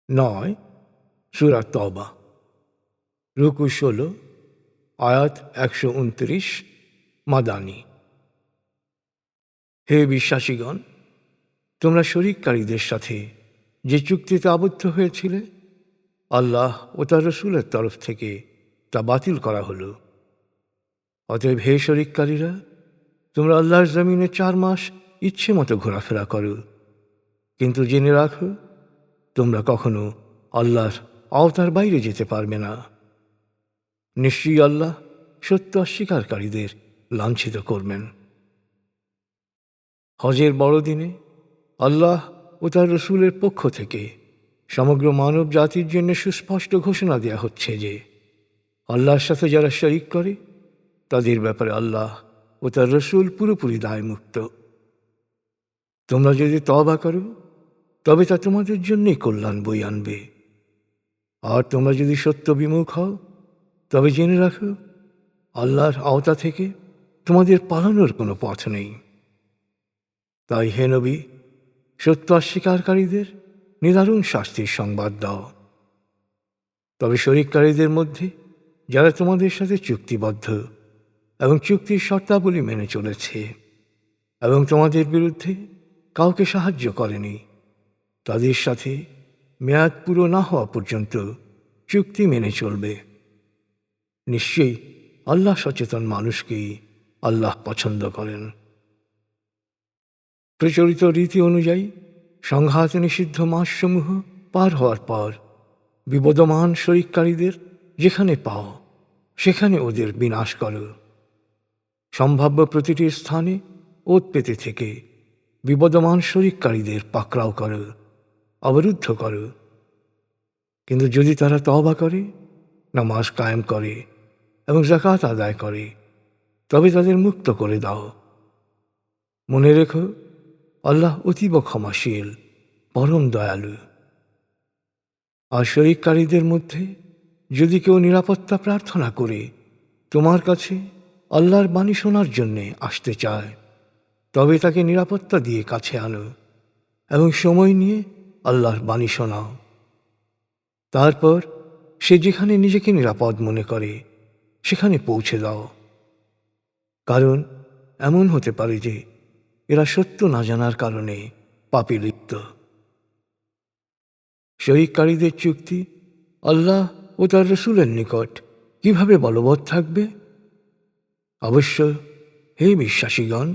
9 সূরা তওবা রুকু 16 আয়াত 129 মাদানী। হে বিশ্বাসীগণ, তোমরা শরিককারীদের সাথে যে চুক্তিতে আবদ্ধ হয়েছিলে আল্লাহ ও তার রসুলের তরফ থেকে তা বাতিল করা হলো। অতএব হে শরিককারীরা, তোমরা আল্লাহর জমিনে 4 মাস ইচ্ছে মতো ঘোরাফেরা করো, কিন্তু জেনে রাখো তোমরা কখনো আল্লাহর আওতার বাইরে যেতে পারবে না। নিশ্চয়ই আল্লাহ সত্য অস্বীকারীদের লাঞ্ছিত করবেন। হজের বড়দিনে আল্লাহ ও তার রসুলের পক্ষ থেকে সমগ্র মানব জাতির জন্য সুস্পষ্ট ঘোষণা দেয়া হচ্ছে যে আল্লাহর সাথে যারা শরিক করে তাদের ব্যাপারে আল্লাহ ও তার রসুল পুরোপুরি দায়মুক্ত। তোমরা যদি তওবা করো তবে তা তোমাদের জন্যই কল্যাণ বই আনবে, আর তোমরা যদি সত্য বিমুখ হও তবে জেনে রাখো আল্লাহর আওতা থেকে তোমাদের পালানোর কোনো পথ নেই। তাই হে নবী, সত্য অস্বীকারীদের নিদারুণ শাস্তির সংবাদ দাও। তবে শরিককারীদের মধ্যে যারা তোমাদের সাথে চুক্তিবদ্ধ এবং চুক্তির শর্তাবলী মেনে চলেছে এবং তোমাদের বিরুদ্ধে কাউকে সাহায্য করেনি, তাদের সাথে মেয়াদ পুরো না হওয়া পর্যন্ত চুক্তি মেনে চলবে। নিশ্চয়ই আল্লাহ সচেতন মানুষকেই আল্লাহ পছন্দ করেন। প্রচলিত রীতি অনুযায়ী সংঘাত নিষিদ্ধ মাসসমূহ পার হওয়ার পর বিবদমান শরিককারীদের যেখানে পাও সেখানে ওদের বিনাশ করো। সম্ভাব্য প্রতিটি স্থানে ওত পেতে থেকে বিবদমান শরিককারীদের পাকড়াও করো, অবরুদ্ধ করো। কিন্তু যদি তারা তওবা করে, নামাজ কায়েম করে এবং যাকাত আদায় করে তবে তাদের মুক্ত করে দাও। মনে রেখো আল্লাহ অতীব ক্ষমাশীল, পরম দয়ালু। আর শরিককারীদের মধ্যে যদি কেউ নিরাপত্তা প্রার্থনা করে তোমার কাছে আল্লাহর বাণী শোনার জন্যে আসতে চায় তবে তাকে নিরাপত্তা দিয়ে কাছে আনো এবং সময় নিয়ে আল্লাহর বাণী শোনাও। তারপর সে যেখানে নিজেকে নিরাপদ মনে করে সেখানে পৌঁছে দাও, কারণ এমন হতে পারে যে এরা সত্য না জানার কারণে পাপে লিপ্ত। শরিককারীদের চুক্তি আল্লাহ ও তার রসুলের নিকট কিভাবে বলবৎ থাকবে? অবশ্য হে বিশ্বাসীগণ,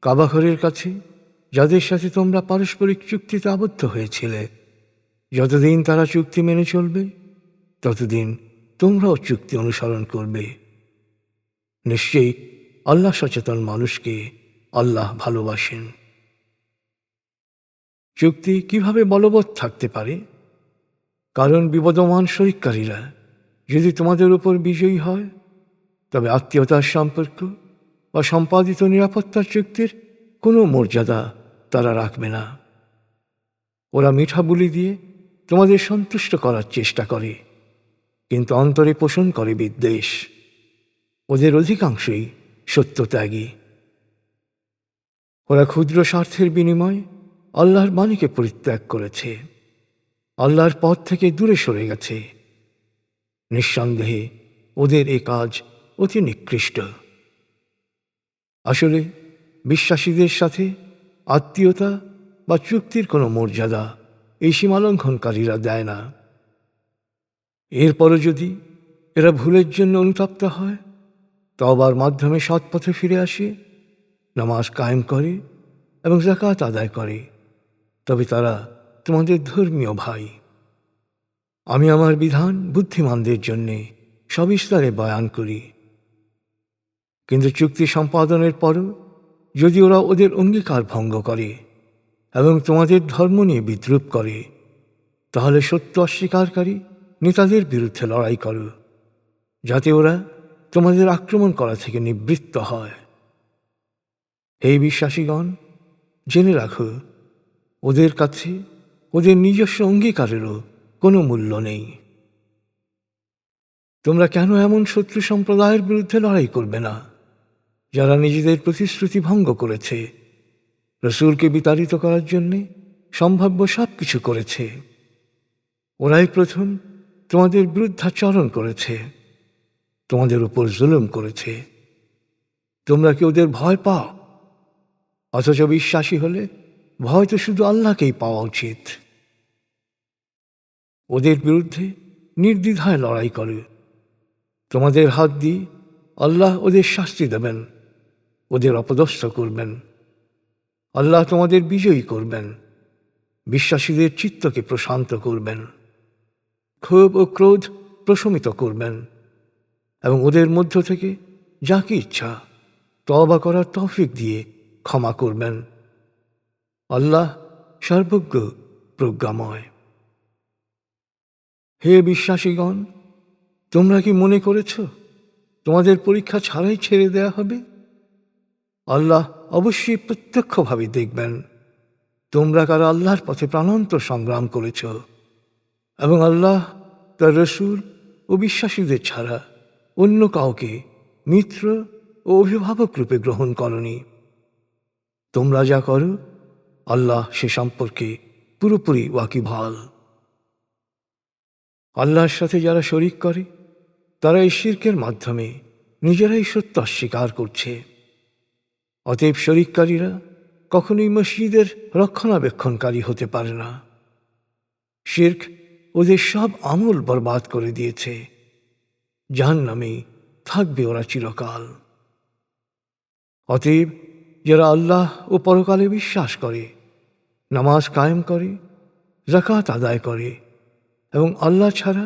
কাবাঘরের কাছে যাদের সাথে তোমরা পারস্পরিক চুক্তিতে আবদ্ধ হয়েছিলে, যতদিন তারা চুক্তি মেনে চলবে ততদিন তোমরাও চুক্তি অনুসরণ করবে। নিশ্চয়ই আল্লাহ সচেতন মানুষকে আল্লাহ ভালোবাসেন। চুক্তি কিভাবে বলবৎ থাকতে পারে? কারণ বিবদমান শরিককারীরা যদি তোমাদের উপর বিজয়ী হয় তবে আত্মীয়তার সম্পর্ক বা সম্পাদিত নিরাপত্তার চুক্তির কোনো মর্যাদা তারা রাখবে না। ওরা মিঠা বুলি দিয়ে তোমাদের সন্তুষ্ট করার চেষ্টা করে, কিন্তু অন্তরে পোষণ করে বিদ্বেষ। ওদের অধিকাংশই সত্যত্যাগী। ওরা ক্ষুদ্র স্বার্থের বিনিময়ে আল্লাহর বাণীকে পরিত্যাগ করেছে, আল্লাহর পথ থেকে দূরে সরে গেছে। নিঃসন্দেহে ওদের এ কাজ অতি নিকৃষ্ট। আসলে বিশ্বাসীদের সাথে আত্মীয়তা বা চুক্তির কোনো মর্যাদা এই সীমালঙ্ঘনকারীরা দেয় না। এরপরও যদি এরা ভুলের জন্য অনুতপ্ত হয়, তওবার মাধ্যমে সৎ পথে ফিরে আসে, নামাজ কায়েম করে এবং যাকাত আদায় করে, তবে তারা তোমাদের ধর্মীয় ভাই। আমি আমার বিধান বুদ্ধিমানদের জন্যে সবিস্তারে বয়ান করি। কিন্তু চুক্তি সম্পাদনের পরও যদি ওরা ওদের অঙ্গীকার ভঙ্গ করে এবং তোমাদের ধর্ম নিয়ে বিদ্রূপ করে, তাহলে সত্য অস্বীকারী নেতাদের বিরুদ্ধে লড়াই করো, যাতে ওরা তোমাদের আক্রমণ করা থেকে নিবৃত্ত হয়। এই বিশ্বাসীগণ, জেনে রাখো ওদের কাছে ওদের নিজস্ব অঙ্গীকারেরও কোনো মূল্য নেই। তোমরা কেন এমন শত্রু সম্প্রদায়ের বিরুদ্ধে লড়াই করবে না যারা নিজেদের প্রতিশ্রুতি ভঙ্গ করেছে, রসুলকে বিতাড়িত করার জন্যে সম্ভাব্য সব কিছু করেছে? ওরাই প্রথম তোমাদের বিরুদ্ধাচরণ করেছে, তোমাদের উপর জুলুম করেছে। তোমরা কি ওদের ভয় পাও? অথচ বিশ্বাসী হলে ভয় তো শুধু আল্লাহকেই পাওয়া উচিত। ওদের বিরুদ্ধে নির্দ্বিধায় লড়াই করে। তোমাদের হাত দিয়ে আল্লাহ ওদের শাস্তি দেবেন, ওদের অপদস্থ করবেন। আল্লাহ তোমাদের বিজয়ী করবেন, বিশ্বাসীদের চিত্তকে প্রশান্ত করবেন, ক্ষোভ ও ক্রোধ প্রশমিত করবেন এবং ওদের মধ্য থেকে যাকে ইচ্ছা তওবা করার তৌফিক দিয়ে ক্ষমা করবেন। আল্লাহ সর্বজ্ঞ প্রজ্ঞাময়। হে বিশ্বাসীগণ, তোমরা কি মনে করেছ তোমাদের পরীক্ষা ছাড়াই ছেড়ে দেয়া হবে? আল্লাহ অবশ্যই প্রত্যক্ষভাবে দেখবেন তোমরা কারা আল্লাহর পথে প্রাণান্ত সংগ্রাম করেছ এবং আল্লাহ তার রসূল ও বিশ্বাসীদের ছাড়া অন্য কাউকে মিত্র ও অভিভাবক রূপে গ্রহণ করনি। তোমরা যা করো আল্লাহ সে সম্পর্কে পুরোপুরি ওয়াকিবহাল। আল্লাহর সাথে যারা শরিক করে তারা এই শিরকের মাধ্যমে নিজেরাই সত্য অস্বীকার করছে। অতএব শরিককারীরা কখনোই মসজিদের রক্ষণাবেক্ষণকারী হতে পারে না। শিরক ওদের সব আমল বরবাদ করে দিয়েছে, জাহান্নামে থাকবে ওরা চিরকাল। অতএব যারা আল্লাহ ও পরকালে বিশ্বাস করে, নামাজ কায়েম করে, যাকাত আদায় করে এবং আল্লাহ ছাড়া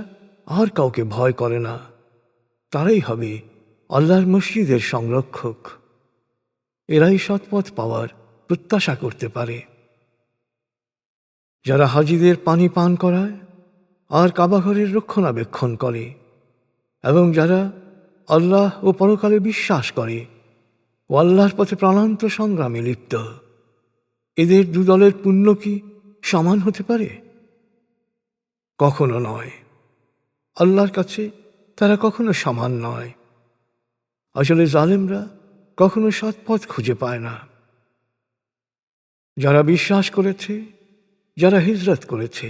আর কাউকে ভয় করে না, তারাই হবে আল্লাহর মসজিদের সংরক্ষক। এরাই সৎপথ পাওয়ার প্রত্যাশা করতে পারে। যারা হাজিদের পানি পান করায় আর কাবাঘরের রক্ষণাবেক্ষণ করে এবং যারা আল্লাহ ও পরকালে বিশ্বাস করে ও আল্লাহর পথে প্রাণান্ত সংগ্রামে লিপ্ত, এদের দুদলের পুণ্য কি সমান হতে পারে? কখনো নয়। আল্লাহর কাছে তারা কখনো সমান নয়। আসলে জালেমরা কখনো সৎপথ খুঁজে পায় না। যারা বিশ্বাস করেছে, যারা হিজরত করেছে,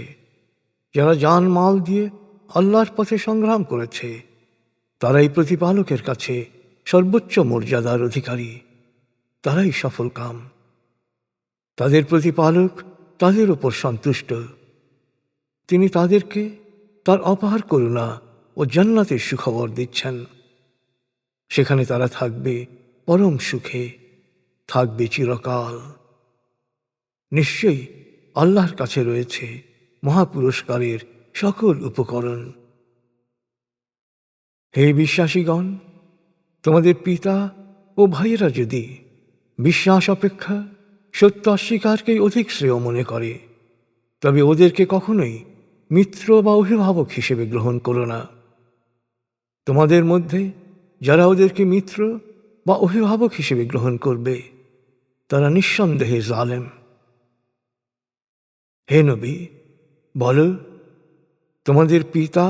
যারা জান মাল দিয়ে আল্লাহর পথে সংগ্রাম করেছে, তারাই প্রতিপালকের কাছে সর্বোচ্চ মর্যাদার অধিকারী, তারাই সফল কাম। তাদের প্রতিপালক তাদের উপর সন্তুষ্ট। তিনি তাদেরকে তার অপার করুণা ও জান্নাতের সুখবর দিচ্ছেন। সেখানে তারা থাকবে পরম সুখে, থাকবে চিরকাল। নিশ্চয়ই আল্লাহর কাছে রয়েছে মহাপুরস্কারের সকল উপকরণ। হে বিশ্বাসীগণ, তোমাদের পিতা ও ভাইয়েরা যদি বিশ্বাস অপেক্ষা সত্য অস্বীকারকেই অধিক শ্রেয় মনে করে, তবে ওদেরকে কখনোই মিত্র বা অভিভাবক হিসেবে গ্রহণ করো না। তোমাদের মধ্যে যারা ওদেরকে মিত্র বা অভিভাবক হিসেবে গ্রহণ করবে, তারা নিঃসন্দেহে জালেম। হে নবী, বলো, তোমাদের পিতা,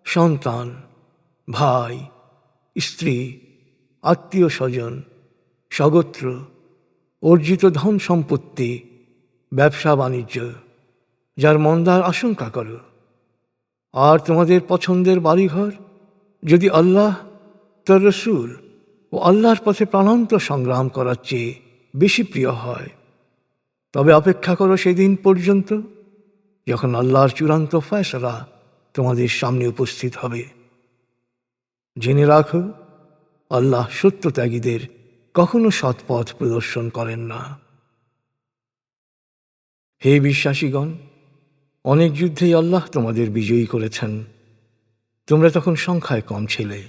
সন্তান, ভাই, স্ত্রী, আত্মীয় স্বজন, স্বগোত্র, অর্জিত ধন সম্পত্তি, ব্যবসা বাণিজ্য, যার মন্দার আশঙ্কা করো, আর তোমাদের পছন্দের বাড়িঘর যদি আল্লাহ, তার রসূল ও আল্লাহর পথে প্রাণান্ত সংগ্রাম করার চেয়ে বেশি প্রিয় হয়, তবে অপেক্ষা করো সেদিন পর্যন্ত যখন আল্লাহর চূড়ান্ত ফয়সালা তোমাদের সামনে উপস্থিত হবে। জেনে রাখো, আল্লাহ সত্যত্যাগীদের কখনো সৎপথ প্রদর্শন করেন না। হে বিশ্বাসীগণ, অনেক যুদ্ধেই আল্লাহ তোমাদের বিজয়ী করেছেন। তোমরা তখন সংখ্যায় কম ছিলে।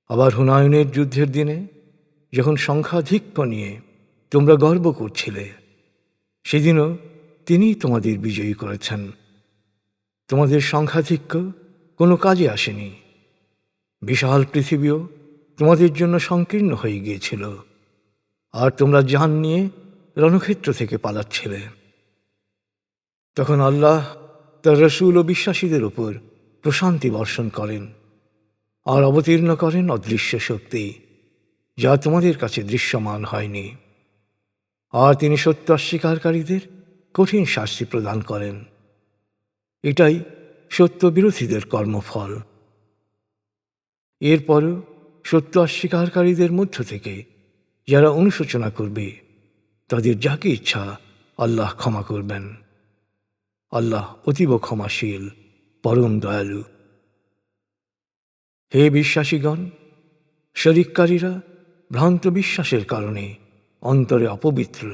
আবার হুনায়নের যুদ্ধের দিনে যখন সংখ্যাধিক্য নিয়ে তোমরা গর্ব করছিলে, সেদিনও তিনিই তোমাদের বিজয়ী করেছেন। তোমাদের সংখ্যাধিক্য কোনো কাজে আসেনি। বিশাল পৃথিবীও তোমাদের জন্য সংকীর্ণ হয়ে গিয়েছিল, আর তোমরা জান নিয়ে রণক্ষেত্র থেকে পালাচ্ছিলে। তখন আল্লাহ তার রসূল ও বিশ্বাসীদের উপর প্রশান্তি বর্ষণ করেন আর অবতীর্ণ করেন অদৃশ্য শক্তি, যা তোমাদের কাছে দৃশ্যমান হয়নি। আর তিনি সত্য অস্বীকারীদের কঠিন শাস্তি প্রদান করেন। এটাই সত্য বিরোধীদের কর্মফল। এরপরও সত্য অস্বীকারীদের মধ্য থেকে যারা অনুশোচনা করবে, তাদের যাকে ইচ্ছা আল্লাহ ক্ষমা করবেন। আল্লাহ অতীব ক্ষমাশীল, পরম দয়ালু। হে বিশ্বাসীগণ, শরিককারীরা ভ্রান্ত বিশ্বাসের কারণে অন্তরে অপবিত্র।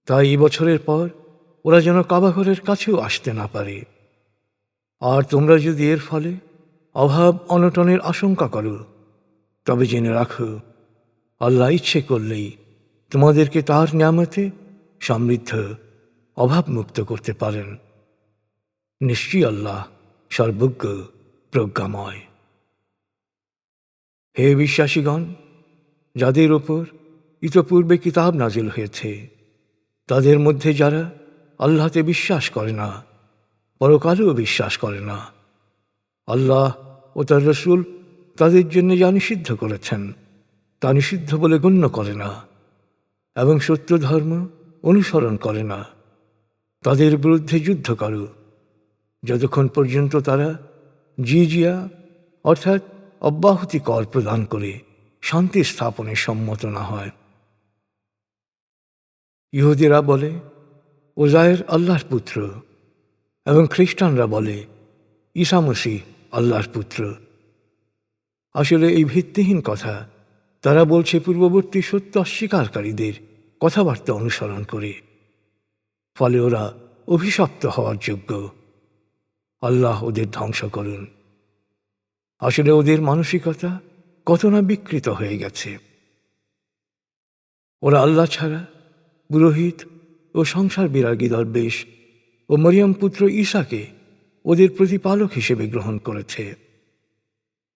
তাই এই বছরের পর ওরা যেন কাবাঘরের কাছেও আসতে না পারে। আর তোমরা যদি এর ফলে অভাব অনটনের আশঙ্কা করো, তবে জেনে রাখো, আল্লাহ ইচ্ছে করলেই তোমাদেরকে তার নিয়ামতে সমৃদ্ধ, অভাবমুক্ত করতে পারেন। নিশ্চয়ই আল্লাহ সর্বজ্ঞ, প্রজ্ঞাময়। হে বিশ্বাসীগণ, যাদের ওপর ইতপূর্বে কিতাব নাজিল হয়েছে, তাদের মধ্যে যারা আল্লাহতে বিশ্বাস করে না, পরকালেও বিশ্বাস করে না, আল্লাহ ও তার রসুল তাদের জন্য যা নিষিদ্ধ করেছেন তা নিষিদ্ধ বলে গণ্য করে না এবং সত্য ধর্ম অনুসরণ করে না, তাদের বিরুদ্ধে যুদ্ধ করো যতক্ষণ পর্যন্ত তারা জিজিয়া অর্থাৎ অব্যাহতি কর প্রদান করে শান্তি স্থাপনে সম্মত না হয়। ইহুদিরা বলে ওজায়ের আল্লাহর পুত্র এবং খ্রিস্টানরা বলে ঈসা মসীহ আল্লাহর পুত্র। আসলে এই ভিত্তিহীন কথা তারা বলছে পূর্ববর্তী সত্য অস্বীকারীদের কথাবার্তা অনুসরণ করে। ফলে ওরা অভিশপ্ত হওয়ার যোগ্য। আল্লাহ ওদের ধ্বংস করুন। আসলে ওদের মানসিকতা কত না বিকৃত হয়ে গেছে। ওরা আল্লাহ ছাড়া পুরোহিত ও সংসার বিরাগী দরবেশ ও মরিয়ম পুত্র ঈসাকে ওদের প্রতিপালক হিসেবে গ্রহণ করেছে।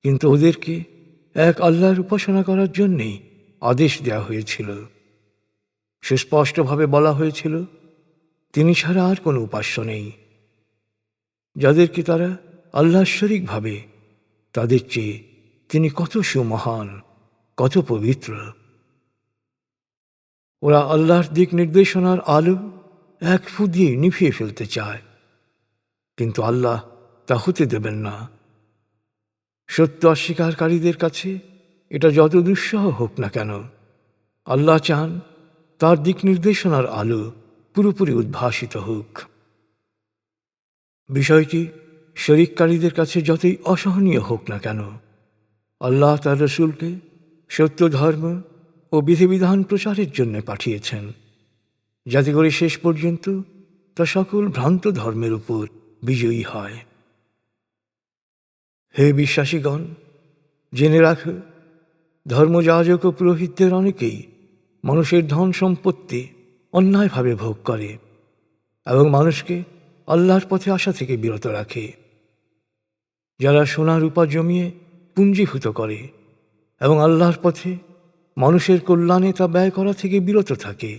কিন্তু ওদেরকে এক আল্লাহর উপাসনা করার জন্যেই আদেশ দেওয়া হয়েছিল। সুস্পষ্টভাবে বলা হয়েছিল, তিনি ছাড়া আর কোনো উপাস্য নেই। যাদেরকে তারা আল্লাহর শরীক ভাবে, তাদের চেয়ে তিনি কত সুমহান, কত পবিত্র। ওরা আল্লাহর দিক নির্দেশনার আলো এক ফু দিয়ে নিভিয়ে ফেলতে চায়, কিন্তু আল্লাহ তা হতে দেবেন না। সত্য অস্বীকারীদের কাছে এটা যত দুঃসহ হোক না কেন, আল্লাহ চান তার দিক নির্দেশনার আলো পুরোপুরি উদ্ভাসিত হোক। বিষয়টি শরিককারীদের কাছে যতই অসহনীয় হোক না কেন, আল্লাহ তার রসুলকে সত্য ধর্ম ও বিধিবিধান প্রচারের জন্য পাঠিয়েছেন, যাতে করে শেষ পর্যন্ত তা সকল ভ্রান্ত ধর্মের উপর বিজয়ী হয়। হে বিশ্বাসীগণ, জেনে রাখো, ধর্মযাজক ও পুরোহিতদের অনেকেই মানুষের ধন সম্পত্তি অন্যায়ভাবে ভোগ করে এবং মানুষকে আল্লাহর পথে আসা থেকে বিরত রাখে। যারা সোনা রূপা জমিয়ে পুঞ্জীভূত করে এবং আল্লাহর পথে মানুষের কল্যাণে তা ব্যয় করা থেকে বিরত থাকে,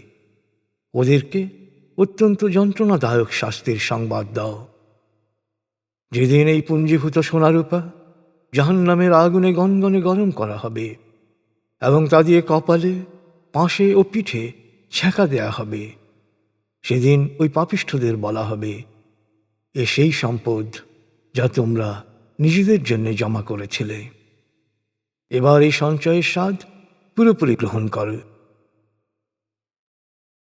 ওদেরকে অত্যন্ত যন্ত্রণাদায়ক শাস্তির সংবাদ দাও। যেদিন এই পুঞ্জীভূত সোনারূপা জাহান্নামের আগুনে গনগনে গরম করা হবে এবং তা দিয়ে কপালে, পাশে ও পিঠে ছ্যাঁকা দেয়া হবে, সেদিন ওই পাপিষ্ঠদের বলা হবে, এ সেই সম্পদ যা তোমরা নিজেদের জন্য জমা করেছিলে। এবার এই সঞ্চয়ের স্বাদ পুরোপুরি গ্রহণ করো।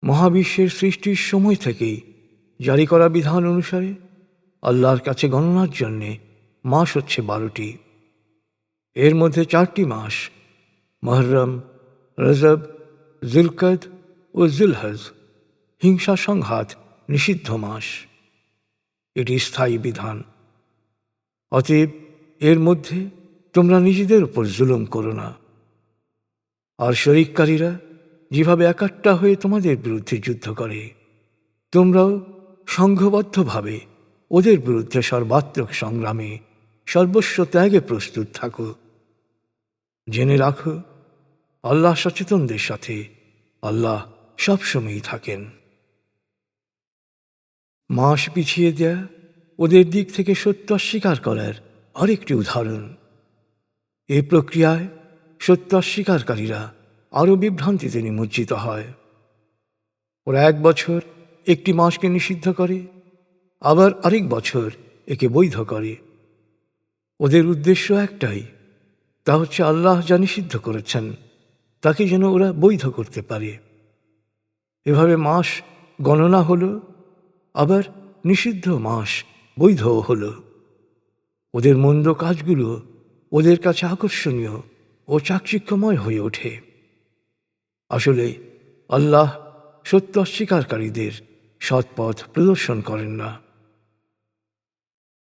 মহাবিশ্বের সৃষ্টির সময় থেকেই জারি করা বিধান অনুসারে আল্লাহর কাছে গণনার জন্যে মাস হচ্ছে 12টি। এর মধ্যে 4টি মাস মুহররম, রজব, জিলকদ ও জিলহজ হিংসা সংঘাত নিষিদ্ধ মাস। এটি স্থায়ী বিধান। অতএব এর মধ্যে তোমরা নিজেদের উপর জুলুম করো না। আর শরিককারীরা যেভাবে একাট্টা হয়ে তোমাদের বিরুদ্ধে যুদ্ধ করে, তোমরাও সংঘবদ্ধভাবে ওদের বিরুদ্ধে সর্বাত্মক সংগ্রামে সর্বস্ব ত্যাগে প্রস্তুত থাকো। জেনে রাখো, আল্লাহ সচেতনদের সাথে আল্লাহ সবসময়ই থাকেন। মাস পিছিয়ে দেয়া ওদের দিক থেকে সত্য অস্বীকার করার আরেকটি উদাহরণ। এই প্রক্রিয়ায় সত্য অস্বীকারীরা আরও বিভ্রান্তিতে নিমজ্জিত হয়। ওরা 1 বছর একটি মাসকে নিষিদ্ধ করে আবার আরেক বছর একে বৈধ করে। ওদের উদ্দেশ্য একটাই, তা হচ্ছে আল্লাহ যা নিষিদ্ধ করেছেন তাকে যেন ওরা বৈধ করতে পারে। এভাবে মাস গণনা হলো, আবার নিষিদ্ধ মাস বৈধও হলো। ওদের মন্দ কাজগুলো ওদের কাছে আকর্ষণীয় ও চাকচিক্যময় হয়ে ওঠে। আসলে আল্লাহ সত্য অস্বীকারীদের সৎ পথ প্রদর্শন করেন না।